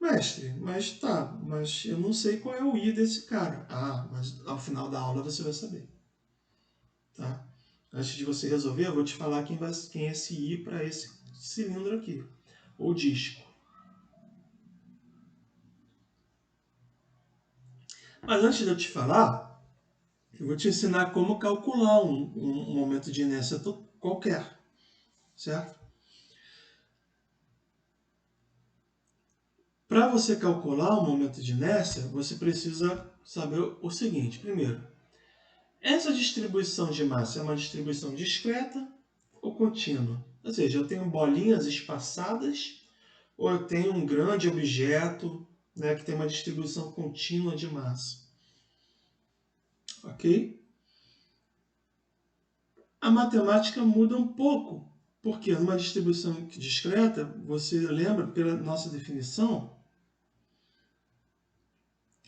Mestre, mas eu não sei qual é o I desse cara. Ah, mas ao final da aula você vai saber, tá? Antes de você resolver, eu vou te falar quem é esse I para esse cilindro aqui, ou disco. Mas antes de eu te falar, eu vou te ensinar como calcular um momento de inércia qualquer, certo? Para você calcular o momento de inércia, você precisa saber o seguinte. Primeiro, essa distribuição de massa é uma distribuição discreta ou contínua? Ou seja, eu tenho bolinhas espaçadas ou eu tenho um grande objeto, né, que tem uma distribuição contínua de massa. Ok? A matemática muda um pouco, porque numa distribuição discreta, você lembra, pela nossa definição,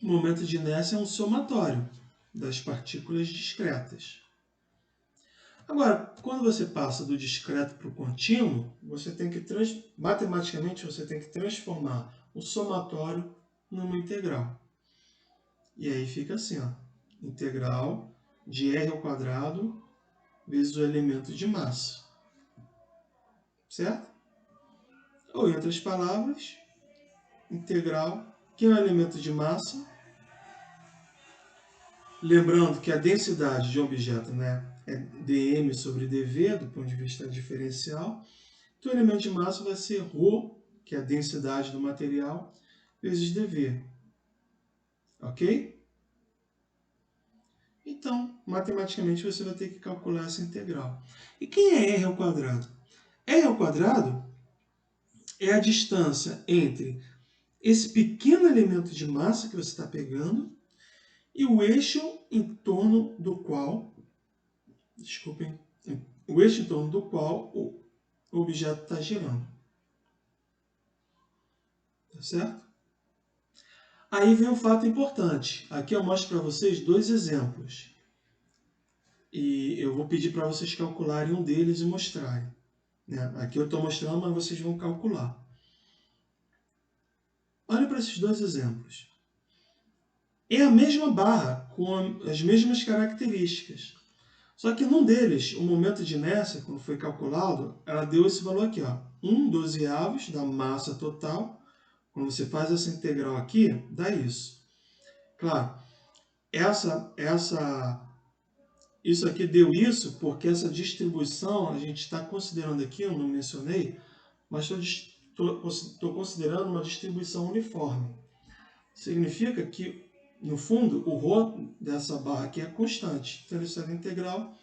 o momento de inércia é um somatório das partículas discretas. Agora, quando você passa do discreto para o contínuo, você tem que matematicamente você tem que transformar o somatório numa integral. E aí fica assim, ó, integral de r ao quadrado vezes o elemento de massa. Certo? Ou, em outras palavras, integral, que é o elemento de massa. Lembrando que a densidade de um objeto, né, é dm sobre dv, do ponto de vista diferencial. Então, o elemento de massa vai ser ρ, que é a densidade do material, vezes dv. Ok? Então, matematicamente, você vai ter que calcular essa integral. E quem é r ao quadrado? R ao quadrado é a distância entre esse pequeno elemento de massa que você está pegando e o eixo em torno do qual, desculpem, o eixo em torno do qual o objeto está girando. Tá certo? Aí vem um fato importante. Aqui eu mostro para vocês dois exemplos. E eu vou pedir para vocês calcularem um deles e mostrarem. Né? Aqui eu estou mostrando, mas vocês vão calcular. Olha para esses dois exemplos. É a mesma barra, com as mesmas características. Só que num deles, o momento de inércia, quando foi calculado, ela deu esse valor aqui, ó, 1/12 da massa total. Quando você faz essa integral aqui, dá isso. Claro, isso aqui deu isso porque essa distribuição, a gente está considerando aqui, eu não mencionei, mas estou considerando uma distribuição uniforme. Significa que, no fundo, o ρ dessa barra aqui é constante. Então, isso é integral.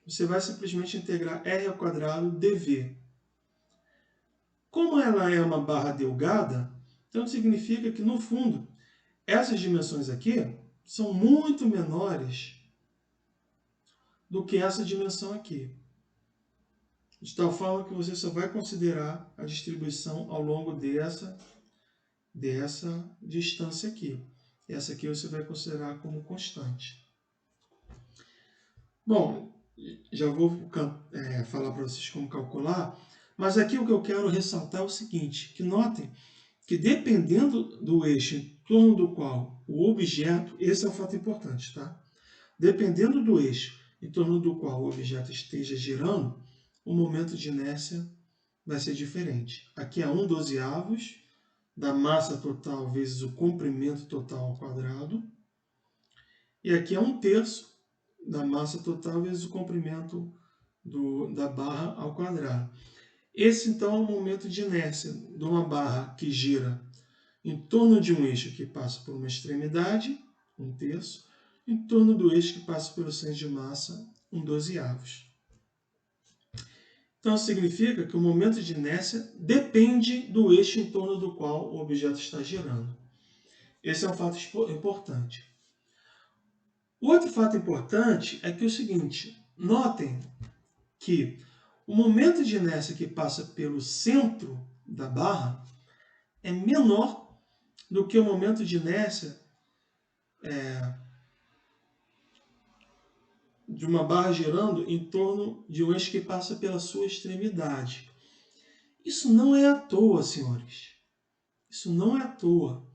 Você vai simplesmente integrar r ao quadrado dv. Como ela é uma barra delgada, então significa que, no fundo, essas dimensões aqui são muito menores do que essa dimensão aqui. De tal forma que você só vai considerar a distribuição ao longo dessa distância aqui. Essa aqui você vai considerar como constante. Bom, já vou falar para vocês como calcular, mas aqui o que eu quero ressaltar é o seguinte, que notem que dependendo do eixo em torno do qual o objeto, esse é um fato importante, tá? Dependendo do eixo em torno do qual o objeto esteja girando, o momento de inércia vai ser diferente. Aqui é 1/12 da massa total vezes o comprimento total ao quadrado. E aqui é 1/3 da massa total vezes o comprimento da barra ao quadrado. Esse, então, é o momento de inércia de uma barra que gira em torno de um eixo que passa por uma extremidade, 1/3, em torno do eixo que passa pelo centro de massa, 1/12. Então, significa que o momento de inércia depende do eixo em torno do qual o objeto está girando. Esse é um fato importante. O outro fato importante é que é o seguinte, notem que o momento de inércia que passa pelo centro da barra é menor do que o momento de inércia de uma barra girando em torno de um eixo que passa pela sua extremidade. Isso não é à toa, senhores. Isso não é à toa.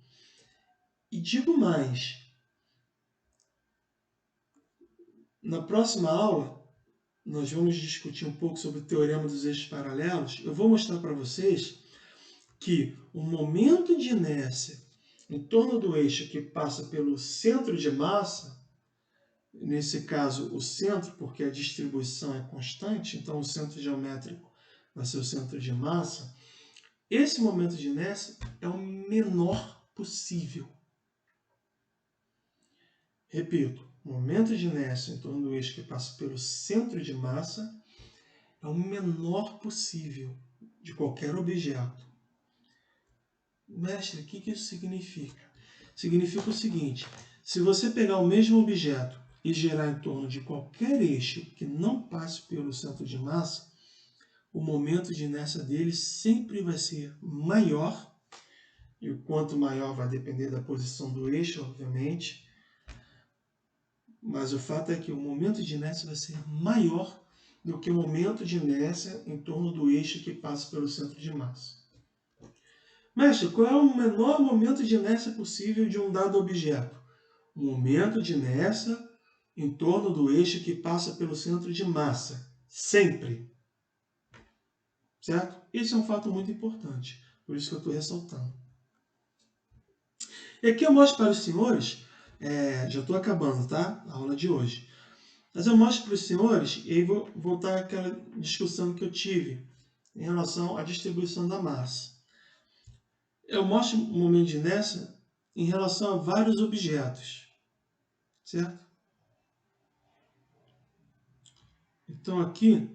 E digo mais, na próxima aula, nós vamos discutir um pouco sobre o teorema dos eixos paralelos. Eu vou mostrar para vocês que o momento de inércia em torno do eixo que passa pelo centro de massa, nesse caso o centro, porque a distribuição é constante, então o centro geométrico vai ser o centro de massa, esse momento de inércia é o menor possível. Repito, o momento de inércia em torno do eixo que passa pelo centro de massa é o menor possível de qualquer objeto. Mestre, o que isso significa? Significa o seguinte: se você pegar o mesmo objeto e girar em torno de qualquer eixo que não passe pelo centro de massa, o momento de inércia dele sempre vai ser maior, e o quanto maior vai depender da posição do eixo, obviamente, mas o fato é que o momento de inércia vai ser maior do que o momento de inércia em torno do eixo que passa pelo centro de massa. Mestre, qual é o menor momento de inércia possível de um dado objeto? O momento de inércia em torno do eixo que passa pelo centro de massa. Sempre. Certo? Esse é um fato muito importante. Por isso que eu estou ressaltando. E aqui eu mostro para os senhores, já estou acabando, tá? A aula de hoje. Mas eu mostro para os senhores, e aí vou voltar àquela discussão que eu tive em relação à distribuição da massa. Eu mostro o momento de inércia em relação a vários objetos, certo? Então aqui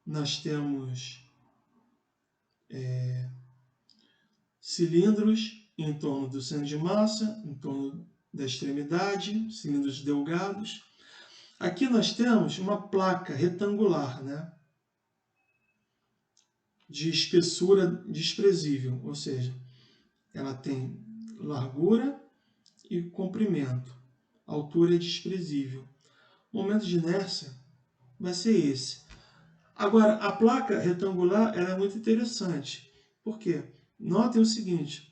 nós temos cilindros em torno do centro de massa, em torno da extremidade, cilindros delgados. Aqui nós temos uma placa retangular, né? De espessura desprezível, ou seja, ela tem largura e comprimento. A altura é desprezível. O momento de inércia vai ser esse. Agora, a placa retangular ela é muito interessante. Por quê? Notem o seguinte,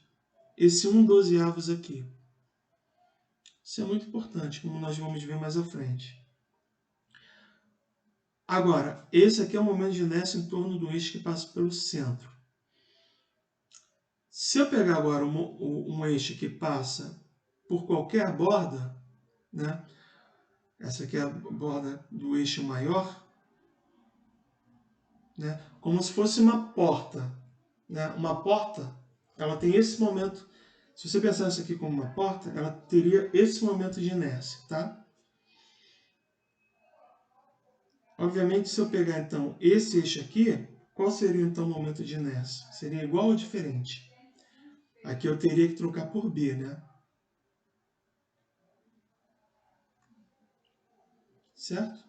esse 1/12 aqui. Isso é muito importante, como nós vamos ver mais à frente. Agora, esse aqui é o momento de inércia em torno do eixo que passa pelo centro. Se eu pegar agora um eixo que passa por qualquer borda, né? Essa aqui é a borda do eixo maior, né? Como se fosse uma porta. Né? Uma porta, ela tem esse momento. Se você pensar isso aqui como uma porta, ela teria esse momento de inércia, tá? Obviamente, se eu pegar então esse eixo aqui, qual seria então o momento de inércia? Seria igual ou diferente? Aqui eu teria que trocar por B, né? Certo?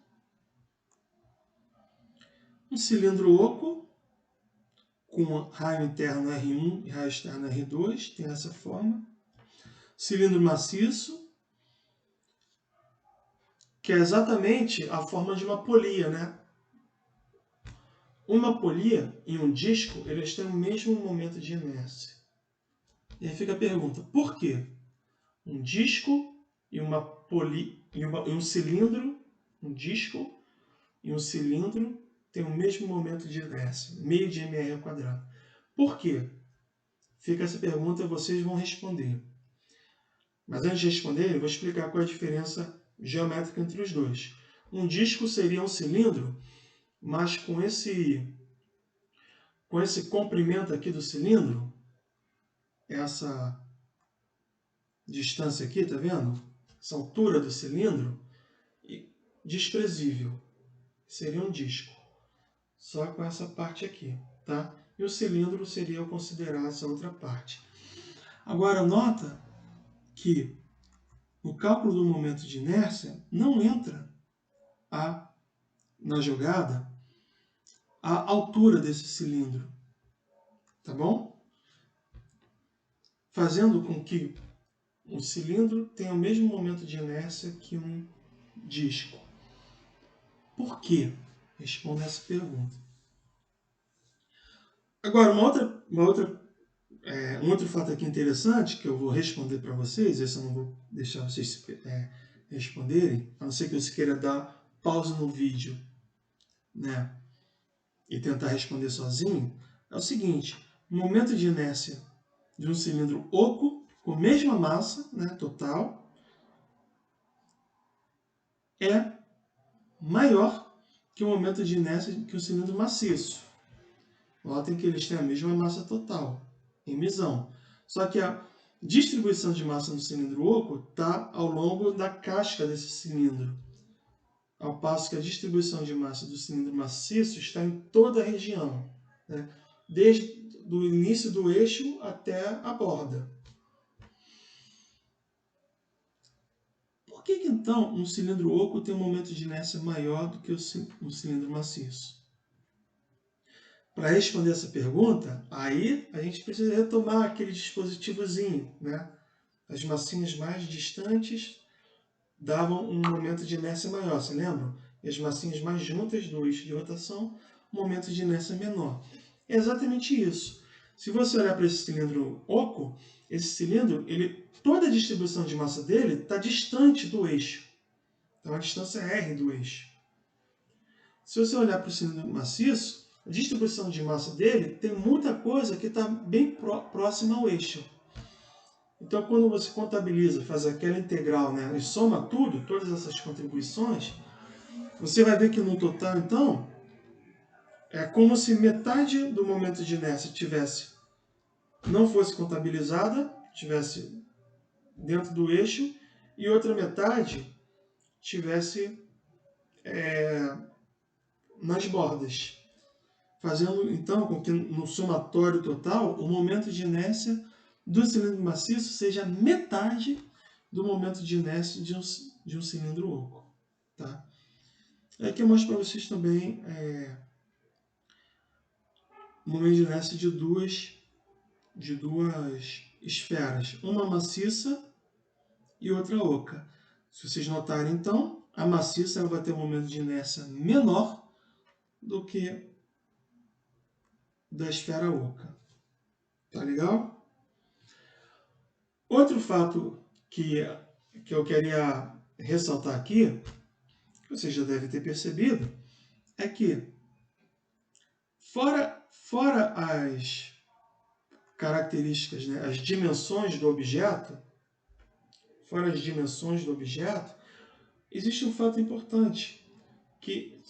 Um cilindro oco, com raio interno R1 e raio externo R2, tem essa forma. Cilindro maciço, que é exatamente a forma de uma polia, né? Uma polia e um disco, eles têm o mesmo momento de inércia. E aí fica a pergunta, por quê? Um disco e uma polia, e um cilindro, um disco e um cilindro têm o mesmo momento de inércia, meio de mr ao quadrado. Por quê? Fica essa pergunta e vocês vão responder. Mas antes de responder, eu vou explicar qual é a diferença geométrica entre os dois. Um disco seria um cilindro, mas com esse comprimento aqui do cilindro, essa distância aqui, tá vendo? Essa altura do cilindro, desprezível. Seria um disco. Só com essa parte aqui, tá? E o cilindro seria eu considerar essa outra parte. Agora, nota que no cálculo do momento de inércia não entra na jogada a altura desse cilindro, tá bom? Fazendo com que um cilindro tenha o mesmo momento de inércia que um disco. Por quê? Responda essa pergunta. Agora, uma outra Um outro fato aqui interessante, que eu vou responder para vocês, esse eu não vou deixar vocês responderem, a não ser que você queira dar pausa no vídeo, né, e tentar responder sozinho, é o seguinte: o momento de inércia de um cilindro oco, com a mesma massa, né, total, é maior que o momento de inércia que o cilindro maciço. Notem que eles têm a mesma massa total, em mesão. Só que a distribuição de massa no cilindro oco está ao longo da casca desse cilindro, ao passo que a distribuição de massa do cilindro maciço está em toda a região, né? Desde o início do eixo até a borda. Por que então um cilindro oco tem um momento de inércia maior do que um cilindro maciço? Para responder essa pergunta, aí a gente precisa retomar aquele dispositivozinho, né? As massinhas mais distantes davam um momento de inércia maior, se lembram? E as massinhas mais juntas do eixo de rotação, um momento de inércia menor. É exatamente isso. Se você olhar para esse cilindro oco, esse cilindro, toda a distribuição de massa dele está distante do eixo. Então, a distância R do eixo. Se você olhar para o cilindro maciço, a distribuição de massa dele tem muita coisa que está bem próxima ao eixo. Então, quando você contabiliza, faz aquela integral, né, e soma tudo, todas essas contribuições, você vai ver que no total, então, é como se metade do momento de inércia não fosse contabilizada, tivesse dentro do eixo, e outra metade tivesse nas bordas, fazendo então com que no somatório total o momento de inércia do cilindro maciço seja metade do momento de inércia de um cilindro oco. Tá? Aqui eu mostro para vocês também o momento de inércia de duas esferas, uma maciça e outra oca. Se vocês notarem, então, a maciça ela vai ter um momento de inércia menor do que da esfera oca. Tá legal? Outro fato que eu queria ressaltar aqui, que você já deve ter percebido, é que fora as características, né, as dimensões do objeto, existe um fato importante, que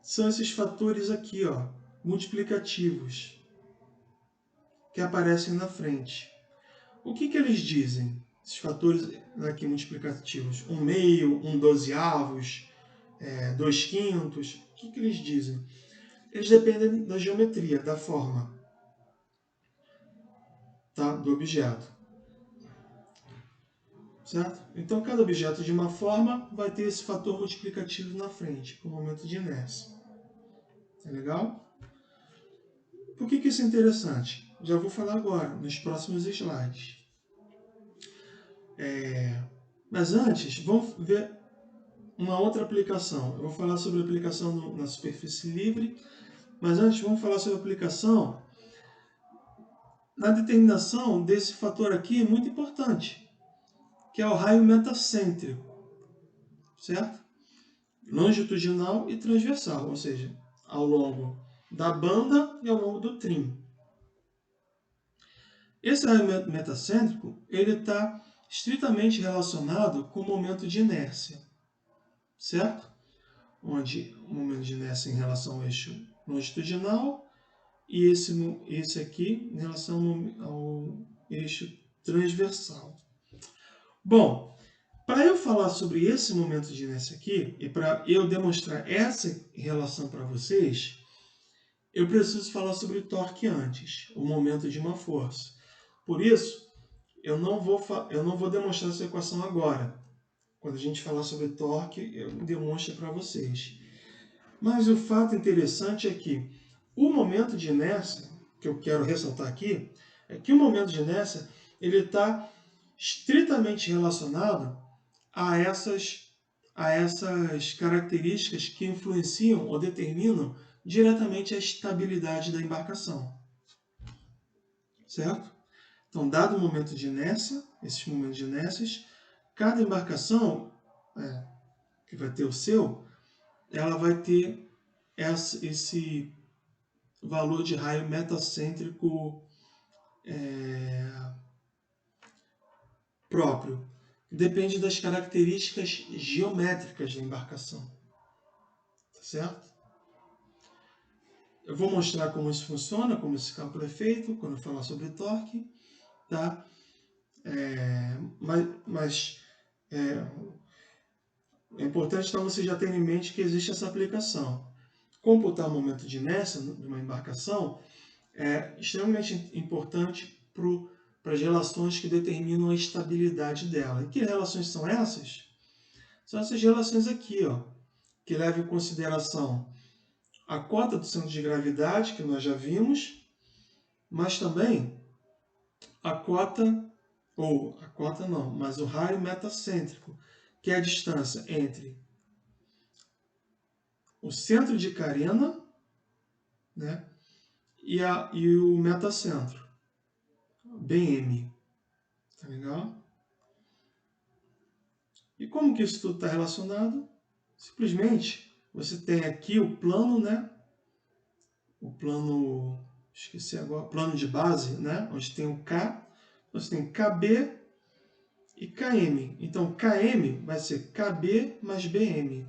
são esses fatores aqui, ó, multiplicativos, que aparecem na frente. O que eles dizem? Esses fatores aqui multiplicativos, 1/2, 1/12, 2/5, o que eles dizem? Eles dependem da geometria, da forma, tá? Do objeto. Certo? Então, cada objeto de uma forma vai ter esse fator multiplicativo na frente, com o momento de inércia. É legal? Por que isso é interessante? Já vou falar agora, nos próximos slides. Mas antes, vamos ver uma outra aplicação. Eu vou falar sobre a aplicação na superfície livre, mas antes vamos falar sobre a aplicação na determinação desse fator aqui muito importante, que é o raio metacêntrico, certo? Longitudinal e transversal, ou seja, ao longo da banda e ao longo do trim. Esse raio metacêntrico ele está estritamente relacionado com o momento de inércia, certo? Onde o momento de inércia em relação ao eixo longitudinal e esse aqui em relação ao eixo transversal. Bom, para eu falar sobre esse momento de inércia aqui, e para eu demonstrar essa relação para vocês, eu preciso falar sobre o torque antes, o momento de uma força. Por isso, eu não vou demonstrar essa equação agora. Quando a gente falar sobre torque, eu demonstro para vocês. Mas o fato interessante é que o momento de inércia, que eu quero ressaltar aqui, é que o momento de inércia ele está estritamente relacionado a essas características que influenciam ou determinam diretamente a estabilidade da embarcação. Certo? Então, dado o momento de inércia, esses momentos de inércias, cada embarcação que vai ter o seu, ela vai ter esse valor de raio metacêntrico próprio. Depende das características geométricas da embarcação. Tá certo? Eu vou mostrar como isso funciona, como esse cálculo é feito, quando eu falar sobre torque. Tá? Mas é importante então você já ter em mente que existe essa aplicação. Computar o momento de inércia de uma embarcação é extremamente importante para as relações que determinam a estabilidade dela. E que relações são essas? São essas relações aqui, ó, que levam em consideração a cota do centro de gravidade, que nós já vimos, mas também a cota não, mas o raio metacêntrico, que é a distância entre o centro de carena, né, e o metacentro, BM. Tá legal? E como que isso tudo está relacionado? Simplesmente, você tem aqui o plano, né? O plano, esqueci agora, plano de base, né? Onde tem o K, você tem KB e KM. Então, KM vai ser KB mais BM.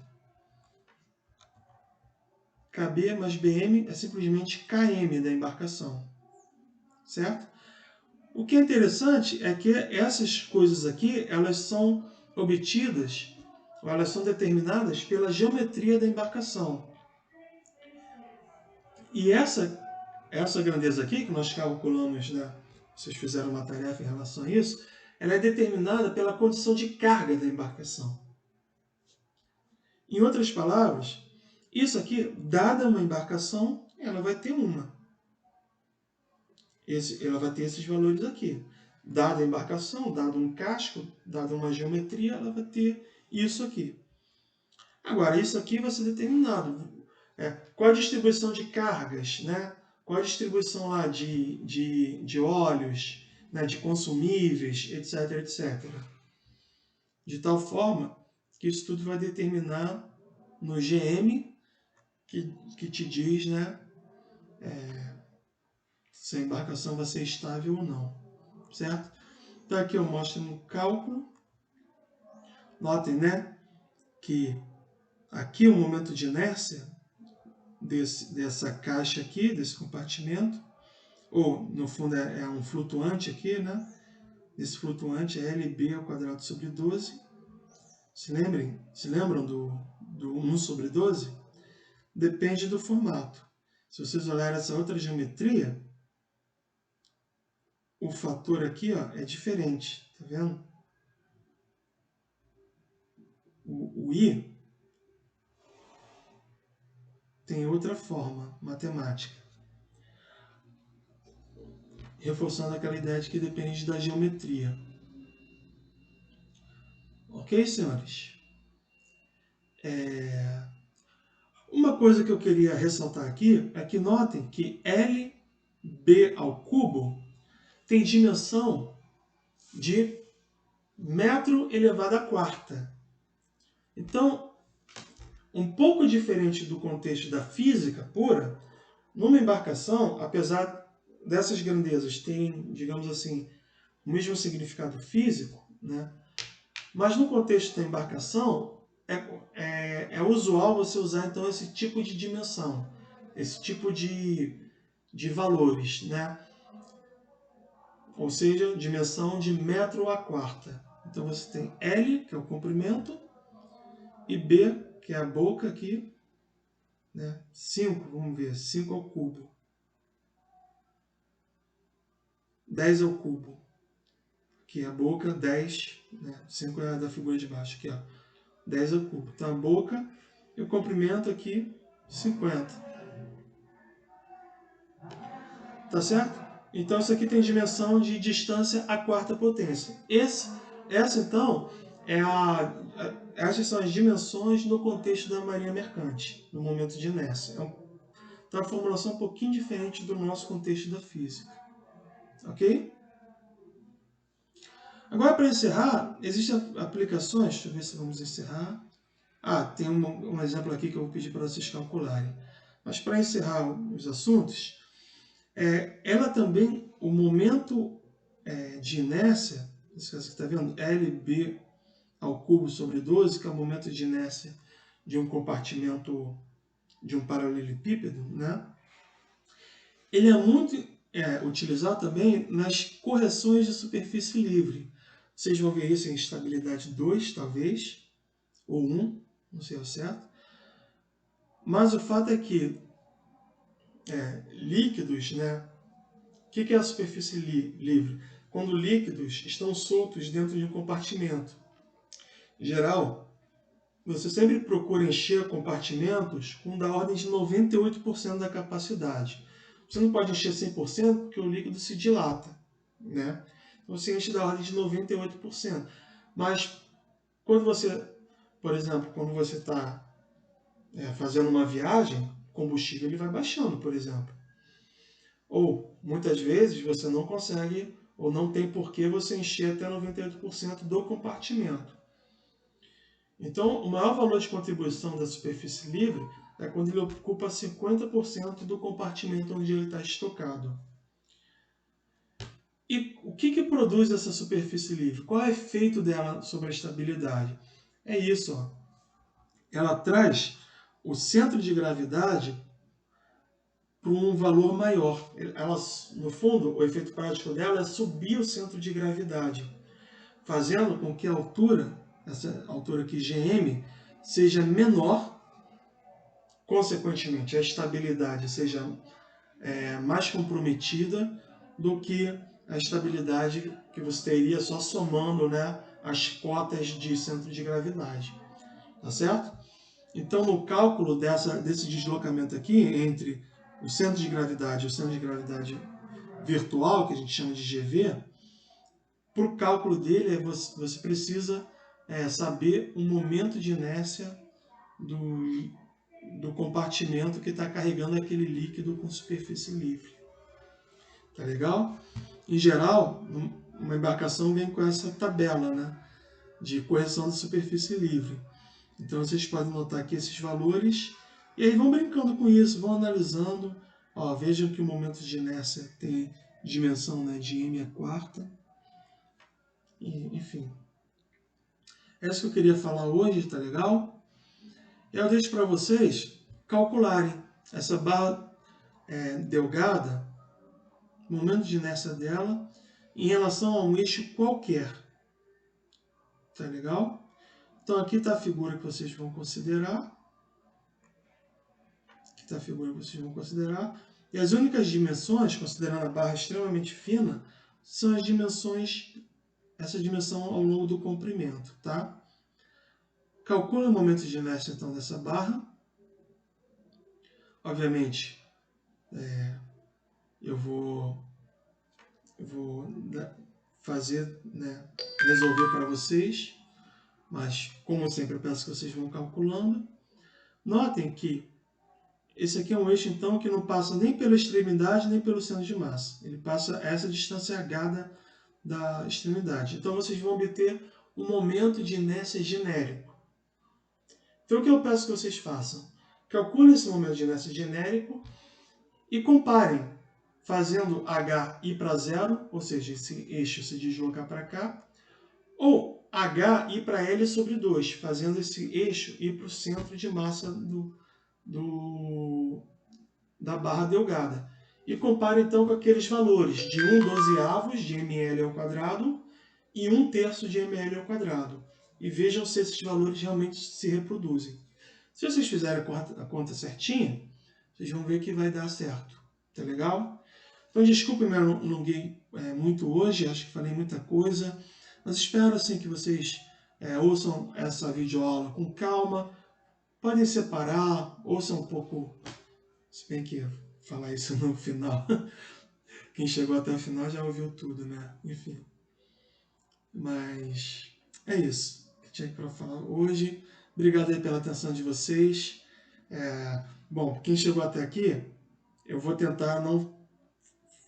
KB mais BM é simplesmente KM da embarcação. Certo? O que é interessante é que essas coisas aqui, elas são obtidas, ou elas são determinadas pela geometria da embarcação. E essa grandeza aqui, que nós calculamos, né? Vocês fizeram uma tarefa em relação a isso, ela é determinada pela condição de carga da embarcação. Em outras palavras, isso aqui, dada uma embarcação, ela vai ter uma. Ela vai ter esses valores aqui. Dada a embarcação, dado um casco, dada uma geometria, ela vai ter isso aqui. Agora, isso aqui vai ser determinado. Qual a distribuição de cargas, né? Qual a distribuição lá de óleos, né? De consumíveis, etc, etc. De tal forma que isso tudo vai determinar no GM, que te diz, né? Se a embarcação vai ser estável ou não. Certo? Então aqui eu mostro um cálculo. Notem, né? Que aqui o momento de inércia dessa caixa aqui, desse compartimento, ou no fundo é um flutuante aqui, né? Esse flutuante é LB ao quadrado sobre 12. Se lembram do 1 sobre 12? Depende do formato. Se vocês olharem essa outra geometria, o fator aqui, ó, é diferente, tá vendo? O I tem outra forma matemática, reforçando aquela ideia de que depende da geometria. Ok, senhores? Uma coisa que eu queria ressaltar aqui é que notem que LB ao cubo tem dimensão de metro elevado à quarta. Então, um pouco diferente do contexto da física pura, numa embarcação, apesar dessas grandezas terem, digamos assim, o mesmo significado físico, né? Mas no contexto da embarcação, é usual você usar então esse tipo de dimensão, esse tipo de valores, né? Ou seja, dimensão de metro à quarta. Então você tem L, que é o comprimento, e B, que é a boca aqui, né? 5, vamos ver, 5 ao cubo. 10 ao cubo. Aqui a boca, 10, né? 5 é a da figura de baixo, aqui, ó. 10 ao cubo. Então a boca e o comprimento aqui, 50. Tá certo? Então isso aqui tem dimensão de distância à quarta potência. Essa então, essas são as dimensões no contexto da marinha mercante, no momento de inércia. Então a formulação é um pouquinho diferente do nosso contexto da física. Ok? Agora, para encerrar, existem aplicações, deixa eu ver se vamos encerrar. Tem um exemplo aqui que eu vou pedir para vocês calcularem. Mas para encerrar os assuntos, ela também, o momento de inércia, você está vendo? LB ao cubo sobre 12, que é o momento de inércia de um compartimento de um paralelepípedo, né? Ele é muito utilizado também nas correções de superfície livre. Vocês vão ver isso em estabilidade 2, talvez, ou 1, não sei ao certo. Mas o fato é que líquidos, né? O que é a superfície livre? Quando líquidos estão soltos dentro de um compartimento. Em geral, você sempre procura encher compartimentos com da ordem de 98% da capacidade. Você não pode encher 100% porque o líquido se dilata, né? Então você enche da ordem de 98%. Mas quando você, por exemplo, quando você está fazendo uma viagem, o combustível ele vai baixando, por exemplo. Ou, muitas vezes, você não consegue ou não tem por que você encher até 98% do compartimento. Então, o maior valor de contribuição da superfície livre é quando ele ocupa 50% do compartimento onde ele está estocado. E o que produz essa superfície livre? Qual é o efeito dela sobre a estabilidade? É isso, ó. Ela traz o centro de gravidade para um valor maior. Ela, no fundo, o efeito prático dela é subir o centro de gravidade, fazendo com que a altura, essa altura aqui, GM, seja menor, consequentemente a estabilidade seja mais comprometida do que a estabilidade que você teria só somando, né, as cotas de centro de gravidade. Tá certo? Então, no cálculo desse deslocamento aqui entre o centro de gravidade e o centro de gravidade virtual, que a gente chama de GV, para o cálculo dele, você precisa saber o momento de inércia do compartimento que está carregando aquele líquido com superfície livre. Tá legal? Em geral, uma embarcação vem com essa tabela, né, de correção da superfície livre. Então vocês podem notar aqui esses valores e aí vão brincando com isso, vão analisando. Ó, vejam que o momento de inércia tem dimensão, né, de m à quarta. E, enfim. É isso que eu queria falar hoje, tá legal? E eu deixo para vocês calcularem essa barra delgada, o momento de inércia dela, em relação a um eixo qualquer. Tá legal? Então aqui está a figura que vocês vão considerar. Aqui está a figura que vocês vão considerar. E as únicas dimensões, considerando a barra extremamente fina, são as dimensões, essa dimensão ao longo do comprimento, tá? Calcule o momento de inércia, então, dessa barra. Obviamente, eu vou fazer, né, resolver para vocês, mas, como sempre, eu peço que vocês vão calculando. Notem que esse aqui é um eixo, então, que não passa nem pela extremidade, nem pelo centro de massa. Ele passa essa distância h da extremidade. Então, vocês vão obter um momento de inércia genérico. Então, o que eu peço que vocês façam? Calculem esse momento de inércia genérico e comparem, fazendo h ir para zero, ou seja, esse eixo se deslocar para cá, ou h ir para L sobre 2, fazendo esse eixo ir para o centro de massa da barra delgada. E compare então com aqueles valores de 1/12 de ml ao quadrado e 1/3 de ml ao quadrado. E vejam se esses valores realmente se reproduzem. Se vocês fizerem a conta certinha, vocês vão ver que vai dar certo. Tá legal? Então, desculpe, me alonguei muito hoje, acho que falei muita coisa, mas espero assim, que vocês ouçam essa videoaula com calma, podem separar, ouçam um pouco, se bem que falar isso no final, quem chegou até o final já ouviu tudo, né? Enfim, mas é isso que tinha para falar hoje. Obrigado aí pela atenção de vocês. Bom, quem chegou até aqui, eu vou tentar não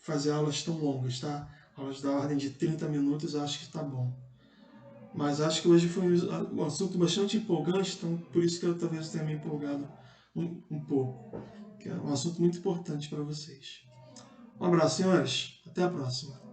fazer aulas tão longas, tá? aulas da ordem de 30 minutos, acho que está bom. Mas acho que hoje foi um assunto bastante empolgante, então por isso que eu talvez tenha me empolgado um pouco. Que é um assunto muito importante para vocês. Um abraço, senhores. Até a próxima.